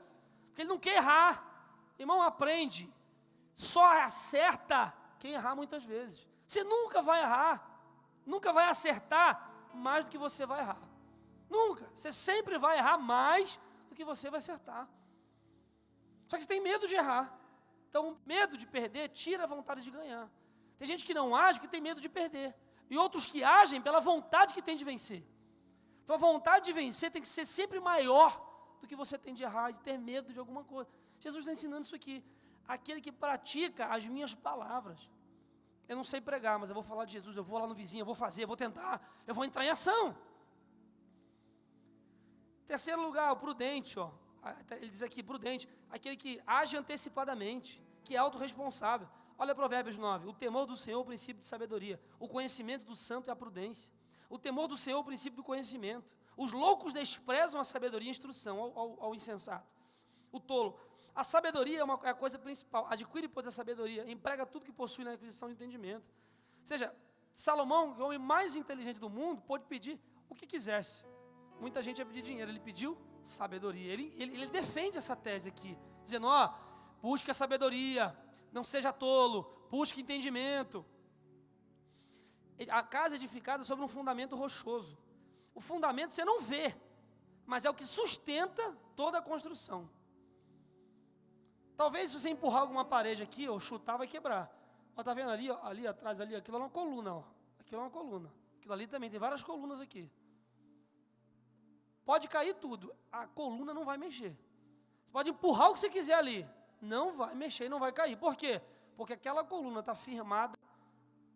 Porque ele não quer errar. Irmão, aprende. Só acerta quem errar muitas vezes. Você nunca vai errar. Nunca vai acertar mais do que você vai errar. Nunca. Você sempre vai errar mais do que você vai acertar. Só que você tem medo de errar. Então, medo de perder tira a vontade de ganhar. Tem gente que não age porque tem medo de perder. E outros que agem pela vontade que tem de vencer. Então a vontade de vencer tem que ser sempre maior do que você tem de errar, de ter medo de alguma coisa. Jesus está ensinando isso aqui. Aquele que pratica as minhas palavras. Eu não sei pregar, mas eu vou falar de Jesus, eu vou lá no vizinho, eu vou fazer, eu vou tentar, eu vou entrar em ação. Terceiro lugar, o prudente, ó. Ele diz aqui, prudente, aquele que age antecipadamente, que é autorresponsável. Olha Provérbios 9, o temor do Senhor é o princípio de sabedoria, o conhecimento do santo é a prudência. O temor do Senhor é o princípio do conhecimento. Os loucos desprezam a sabedoria e a instrução ao insensato. O tolo, a sabedoria é a coisa principal, adquire, pois, a sabedoria, emprega tudo que possui na aquisição de entendimento. Ou seja, Salomão, o homem mais inteligente do mundo, pôde pedir o que quisesse. Muita gente ia pedir dinheiro, ele pediu sabedoria. Ele defende essa tese aqui, dizendo, ó, busque a sabedoria, não seja tolo, busque entendimento. A casa é edificada sobre um fundamento rochoso. O fundamento você não vê, mas é o que sustenta toda a construção. Talvez se você empurrar alguma parede aqui, ou chutar, vai quebrar. Ó, tá vendo ali, ó, ali atrás, ali, aquilo é uma coluna, ó. Aquilo é uma coluna. Aquilo ali também, tem várias colunas aqui. Pode cair tudo, a coluna não vai mexer. Você pode empurrar o que você quiser ali, não vai mexer e não vai cair. Por quê? Porque aquela coluna está firmada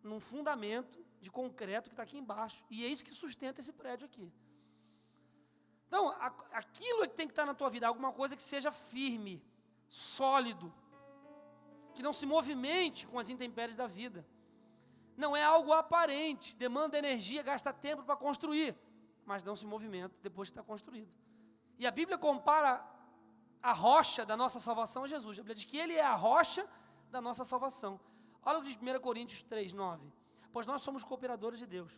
num fundamento de concreto que está aqui embaixo. E é isso que sustenta esse prédio aqui. Então, aquilo é que tem que estar na tua vida, alguma coisa que seja firme, sólido, que não se movimente com as intempéries da vida. Não é algo aparente, demanda energia, gasta tempo para construir, mas não se movimenta depois que está construído. E a Bíblia compara a rocha da nossa salvação a Jesus. A Bíblia diz que Ele é a rocha da nossa salvação. Olha o que diz 1 Coríntios 3, 9. Pois nós somos cooperadores de Deus.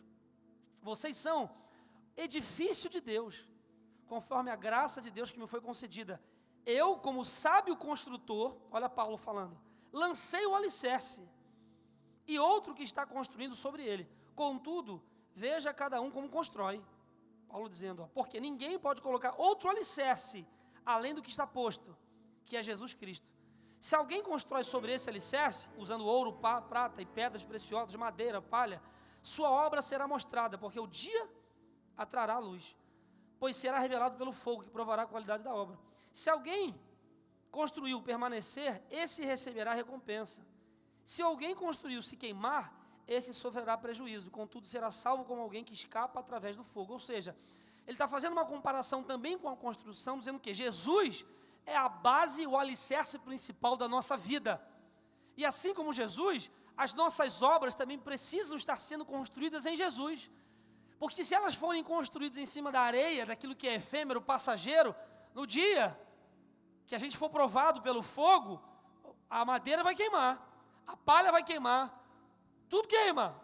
Vocês são edifício de Deus, conforme a graça de Deus que me foi concedida. Eu, como sábio construtor, olha Paulo falando, lancei o alicerce, e outro que está construindo sobre ele. Contudo, veja cada um como constrói. Paulo dizendo, ó, porque ninguém pode colocar outro alicerce, além do que está posto, que é Jesus Cristo. Se alguém constrói sobre esse alicerce, usando ouro, prata e pedras preciosas, madeira, palha, sua obra será mostrada, porque o dia atrará a luz, pois será revelado pelo fogo, que provará a qualidade da obra. Se alguém construiu permanecer, esse receberá recompensa. Se alguém construiu se queimar, esse sofrerá prejuízo, contudo será salvo como alguém que escapa através do fogo. Ou seja, ele está fazendo uma comparação também com a construção, dizendo que Jesus é a base, o alicerce principal da nossa vida. E assim como Jesus, as nossas obras também precisam estar sendo construídas em Jesus. Porque se elas forem construídas em cima da areia, daquilo que é efêmero, passageiro, no dia que a gente for provado pelo fogo, a madeira vai queimar, a palha vai queimar, tudo queima.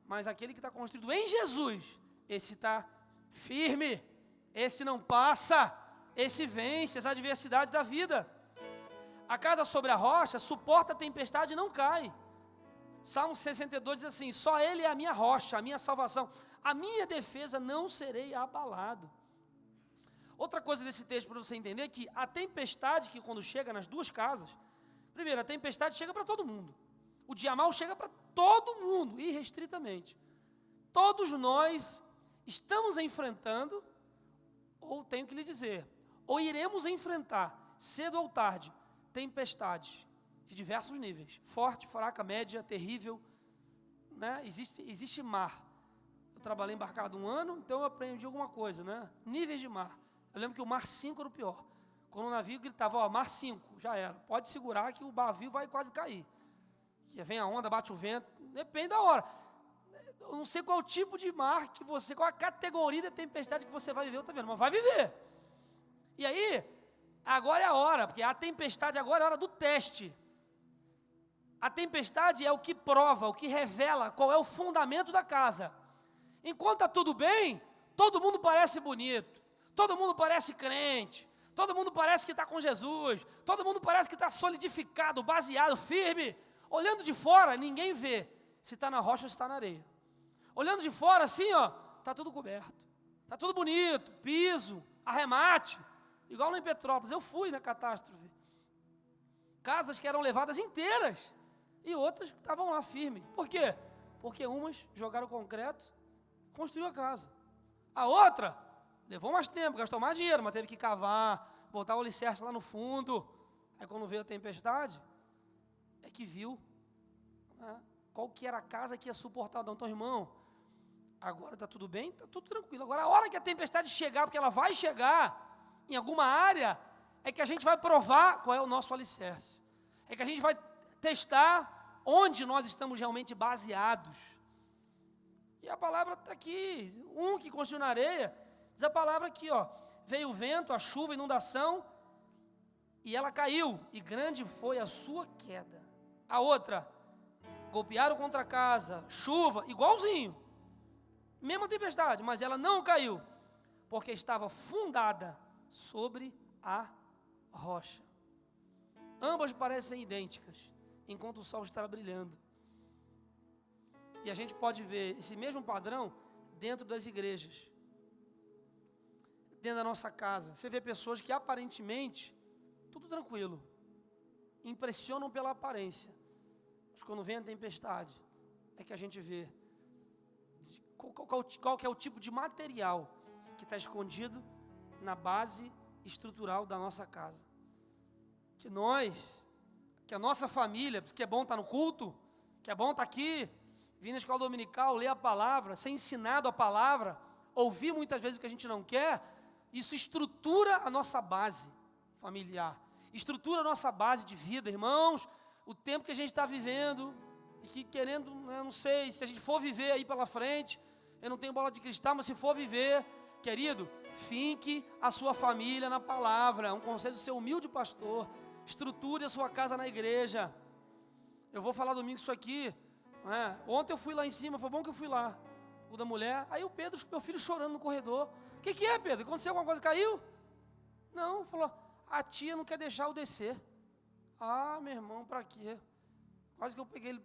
Mas aquele que está construído em Jesus, esse está firme, esse não passa, esse vence as adversidades da vida. A casa sobre a rocha suporta a tempestade e não cai. Salmo 62 diz assim, só Ele é a minha rocha, a minha salvação, a minha defesa, não serei abalado. Outra coisa desse texto para você entender é que a tempestade que quando chega nas duas casas, primeiro, a tempestade chega para todo mundo. O dia mau chega para todo mundo, irrestritamente. Todos nós estamos enfrentando, ou tenho que lhe dizer, ou iremos enfrentar, cedo ou tarde, tempestades de diversos níveis. Forte, fraca, média, terrível. Né? Existe mar. Eu trabalhei embarcado 1 ano, então eu aprendi alguma coisa. Né? Níveis de mar. Eu lembro que o mar 5 era o pior. Quando o navio gritava, ó, mar 5, já era. Pode segurar que o navio vai quase cair. Que vem a onda, bate o vento, depende da hora. Eu não sei qual tipo de mar que você, qual a categoria da tempestade que você vai viver, tá vendo? Mas vai viver. E aí, agora é a hora, porque a tempestade agora é a hora do teste. A tempestade é o que prova, o que revela qual é o fundamento da casa. Enquanto está tudo bem, todo mundo parece bonito, todo mundo parece crente, todo mundo parece que está com Jesus, todo mundo parece que está solidificado, baseado, firme. Olhando de fora, ninguém vê se está na rocha ou se está na areia. Olhando de fora, assim, ó, está tudo coberto. Está tudo bonito, piso, arremate. Igual lá em Petrópolis, eu fui na catástrofe. Casas que eram levadas inteiras e outras estavam lá firmes. Por quê? Porque umas jogaram concreto, construiu a casa. A outra levou mais tempo, gastou mais dinheiro, mas teve que cavar, botar o alicerce lá no fundo. Aí quando veio a tempestade, é que viu, né, qual que era a casa que ia suportar. Então, irmão, agora está tudo bem? Está tudo tranquilo. Agora, a hora que a tempestade chegar, porque ela vai chegar em alguma área, é que a gente vai provar qual é o nosso alicerce. É que a gente vai testar onde nós estamos realmente baseados. E a palavra está aqui, um que construiu na areia, diz a palavra aqui, ó, veio o vento, a chuva, a inundação, e ela caiu, e grande foi a sua queda. A outra, golpearam contra a casa, chuva, igualzinho, mesma tempestade, mas ela não caiu, porque estava fundada sobre a rocha. Ambas parecem idênticas, enquanto o sol está brilhando. E a gente pode ver esse mesmo padrão dentro das igrejas. dentro da nossa casa. Você vê pessoas que aparentemente, tudo tranquilo, impressionam pela aparência. Mas quando vem a tempestade, é que a gente vê qual que é o tipo de material que está escondido na base estrutural da nossa casa. Que a nossa família, que é bom estar no culto, que é bom estar aqui, vir na escola dominical, ler a palavra, ser ensinado a palavra, ouvir muitas vezes o que a gente não quer, isso estrutura a nossa base familiar, estrutura a nossa base de vida, irmãos. O tempo que a gente está vivendo, e que querendo, eu não sei, se a gente for viver aí pela frente, eu não tenho bola de cristal, mas se for viver, querido, finque a sua família na palavra, é um conselho do seu humilde pastor, estruture a sua casa na igreja. Eu vou falar domingo isso aqui, ontem eu fui lá em cima, foi bom que eu fui lá, o da mulher, aí o Pedro, meu filho chorando no corredor, o que é, Pedro, aconteceu alguma coisa, caiu? Não, falou, a tia não quer deixar eu descer. Ah, meu irmão, para quê? Quase que eu peguei ele,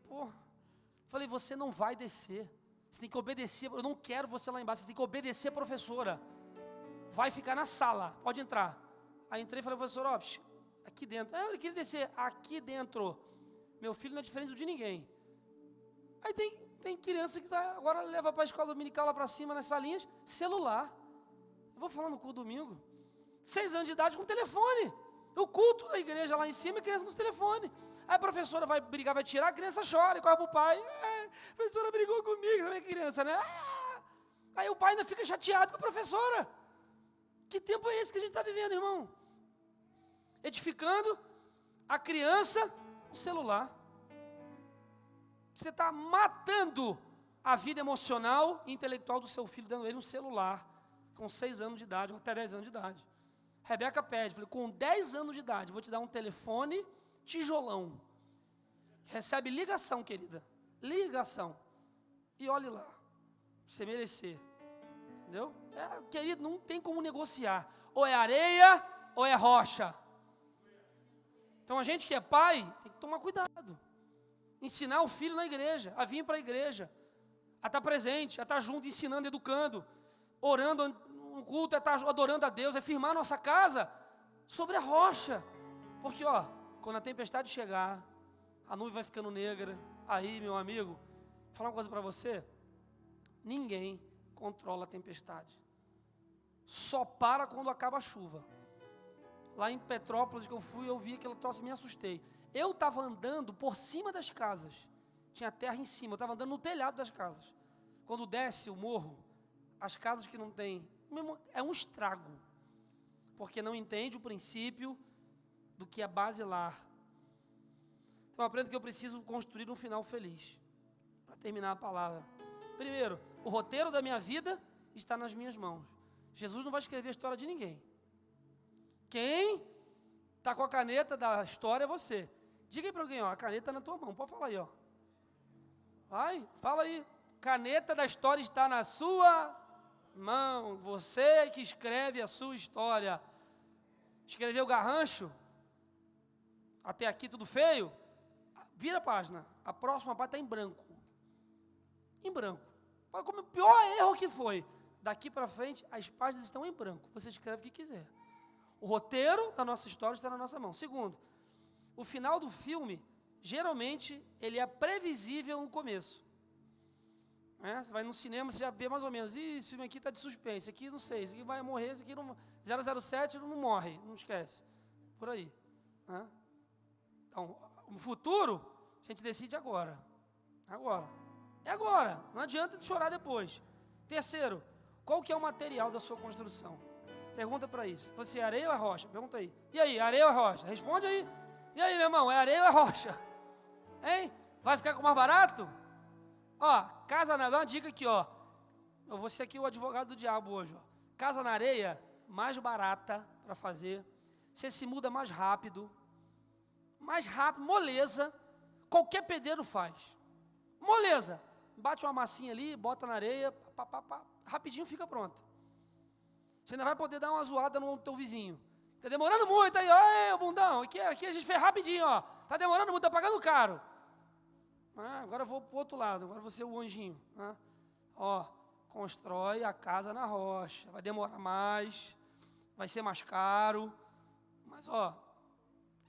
falei, você não vai descer, você tem que obedecer, eu não quero você lá embaixo, você tem que obedecer a professora, vai ficar na sala, pode entrar. Aí entrei e falei, professor, aqui dentro, ele queria descer, aqui dentro, meu filho não é diferente de ninguém. Aí tem criança que agora leva para a escola dominical lá para cima, nas salinhas, celular, eu vou falar no culto domingo, 6 anos de idade com telefone, o culto da igreja lá em cima, a criança no telefone. Aí a professora vai brigar, vai tirar, a criança chora e corre para o pai. A professora brigou comigo, sabe a criança, né? Aí o pai ainda fica chateado com a professora. Que tempo é esse que a gente está vivendo, irmão? Edificando a criança no celular. Você está matando a vida emocional e intelectual do seu filho, dando ele um celular, com 6 anos de idade, ou até 10 anos de idade. Rebeca pede, falei, com 10 anos de idade, vou te dar um telefone tijolão. Recebe ligação, querida. Ligação. E olhe lá. Você merecer. Entendeu? Querido, não tem como negociar. Ou é areia, ou é rocha. Então a gente que é pai, tem que tomar cuidado. Ensinar o filho na igreja, a vir para a igreja. A estar presente, a estar junto, ensinando, educando. Orando no culto, é estar adorando a Deus, é firmar nossa casa sobre a rocha. Porque, quando a tempestade chegar, a nuvem vai ficando negra, aí, meu amigo, vou falar uma coisa para você, ninguém controla a tempestade. Só para quando acaba a chuva. Lá em Petrópolis que eu fui, eu vi aquele troço e me assustei. Eu estava andando por cima das casas, tinha terra em cima, eu estava andando no telhado das casas. Quando desce o morro, as casas que não tem, é um estrago, porque não entende o princípio do que é basilar. Então eu aprendo que eu preciso construir um final feliz, para terminar a palavra. Primeiro, o roteiro da minha vida está nas minhas mãos. Jesus não vai escrever a história de ninguém. Quem está com a caneta da história é você. Diga aí para alguém, a caneta está na tua mão, pode falar aí, Vai, fala aí. Caneta da história está na sua mão. Você que escreve a sua história. Escreveu garrancho? Até aqui tudo feio? Vira a página. A próxima página está em branco. Em branco. Como o pior erro que foi. Daqui para frente, as páginas estão em branco. Você escreve o que quiser. O roteiro da nossa história está na nossa mão. Segundo, o final do filme, geralmente, ele é previsível no começo. Você vai no cinema, você já vê mais ou menos. Esse filme aqui está de suspense, esse aqui não sei, esse aqui vai morrer, esse aqui não... 007 não morre, não esquece. Por aí. Então, o futuro, a gente decide agora. Agora. É agora, não adianta chorar depois. Terceiro, qual que é o material da sua construção? Pergunta para isso. Você é areia ou é rocha? Pergunta aí. E aí, areia ou é rocha? Responde aí. E aí, meu irmão, é areia ou é rocha? Hein? Vai ficar com mais barato? Casa na... Dá uma dica aqui, Eu vou ser aqui o advogado do diabo hoje, Casa na areia, mais barata para fazer. Você se muda mais rápido, moleza. Qualquer pedreiro faz. Moleza. Bate uma massinha ali, bota na areia, rapidinho fica pronto. Você ainda vai poder dar uma zoada no teu vizinho. Está demorando muito aí, ô bundão, aqui a gente fez rapidinho, Está demorando muito, está pagando caro. Agora eu vou para o outro lado, agora você é o anjinho. Constrói a casa na rocha, vai demorar mais, vai ser mais caro, mas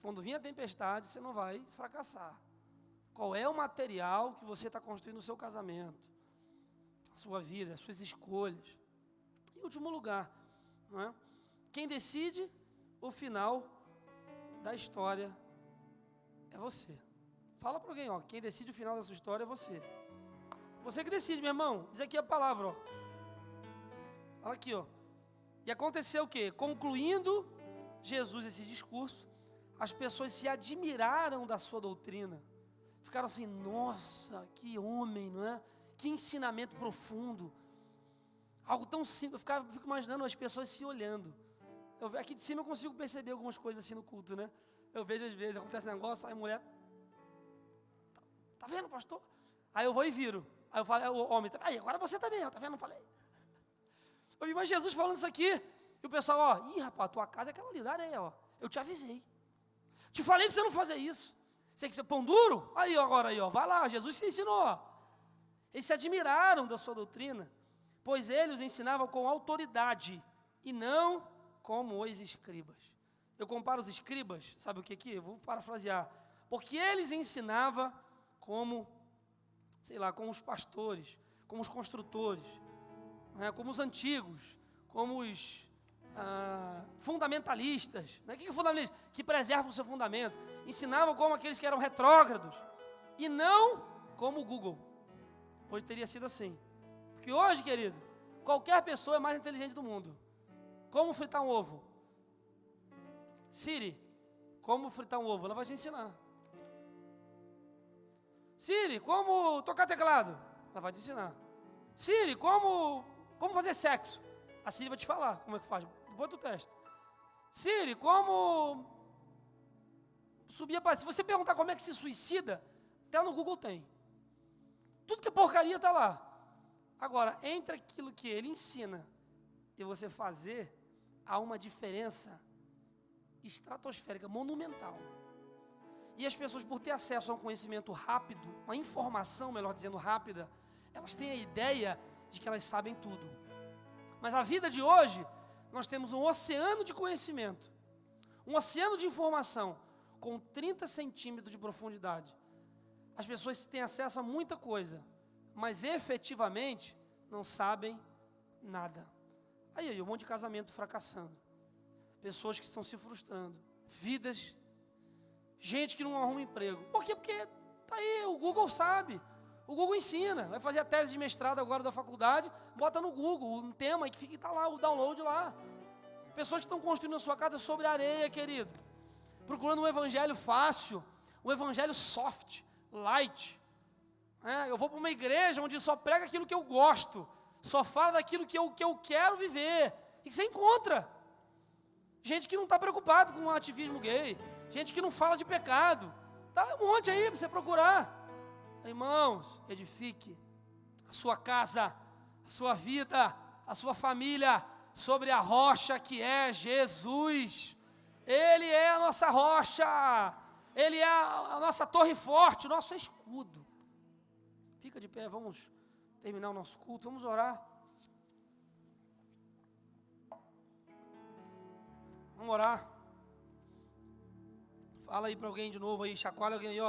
quando vir a tempestade, você não vai fracassar. Qual é o material que você está construindo no seu casamento, a sua vida, as suas escolhas? Em último lugar, não é? Quem decide o final da história é você. Fala para alguém, quem decide o final da sua história é você. Você que decide, meu irmão. Diz aqui a palavra, Fala aqui, E aconteceu o quê? Concluindo Jesus esse discurso, as pessoas se admiraram da sua doutrina. Ficaram assim, nossa, que homem, não é? Que ensinamento profundo. Algo tão simples. Eu fico imaginando as pessoas se olhando. Aqui de cima eu consigo perceber algumas coisas assim no culto, né? Eu vejo às vezes, acontece um negócio, aí a mulher... Tá vendo, pastor? Aí eu vou e viro. Aí eu falo, o homem, aí agora você também, tá vendo? Não falei. Eu vi mais Jesus falando isso aqui. E o pessoal, ih, rapaz, tua casa é aquela ali, dá areia, Eu te avisei. Te falei pra você não fazer isso. Você quer pão duro? Aí, agora aí, vai lá, Jesus te ensinou, Eles se admiraram da sua doutrina, pois ele os ensinava com autoridade e não como os escribas. Eu comparo os escribas, sabe o que aqui? Eu vou parafrasear. Porque eles ensinavam como, como os pastores, como os construtores, como os antigos, como os fundamentalistas. O que é fundamentalista? Que preservam o seu fundamento. Ensinavam como aqueles que eram retrógrados e não como o Google. Hoje teria sido assim. Porque hoje, querido, qualquer pessoa é mais inteligente do mundo. Como fritar um ovo? Siri, como fritar um ovo? Ela vai te ensinar. Siri, como tocar teclado? Ela vai te ensinar. Siri, como fazer sexo? A Siri vai te falar como é que faz. Bota o teste. Siri, como subir a parede? Se você perguntar como é que se suicida, até no Google tem. Tudo que é porcaria está lá. Agora, entre aquilo que ele ensina e você fazer, há uma diferença estratosférica, monumental. E as pessoas, por ter acesso a um conhecimento rápido, uma informação, melhor dizendo, rápida, elas têm a ideia de que elas sabem tudo. Mas a vida de hoje, nós temos um oceano de conhecimento, um oceano de informação, com 30 centímetros de profundidade. As pessoas têm acesso a muita coisa, mas efetivamente não sabem nada. Aí, um monte de casamento fracassando, pessoas que estão se frustrando, vidas, gente que não arruma emprego. Por quê? Porque tá aí, o Google sabe, o Google ensina. Vai fazer a tese de mestrado agora da faculdade, bota no Google um tema que fica lá, o download lá. Pessoas que estão construindo a sua casa sobre areia, querido, procurando um evangelho fácil, um evangelho soft, light. Eu vou para uma igreja onde só prega aquilo que eu gosto, só fala daquilo que eu quero viver. E você encontra gente que não está preocupado com o ativismo gay, gente que não fala de pecado. Tá um monte aí para você procurar. Irmãos, edifique a sua casa, a sua vida, a sua família sobre a rocha que é Jesus. Ele é a nossa rocha, Ele é a nossa torre forte, o nosso escudo. Fica de pé, vamos terminar o nosso culto, vamos orar. Vamos orar. Fala aí para alguém de novo aí, chacoalha alguém aí,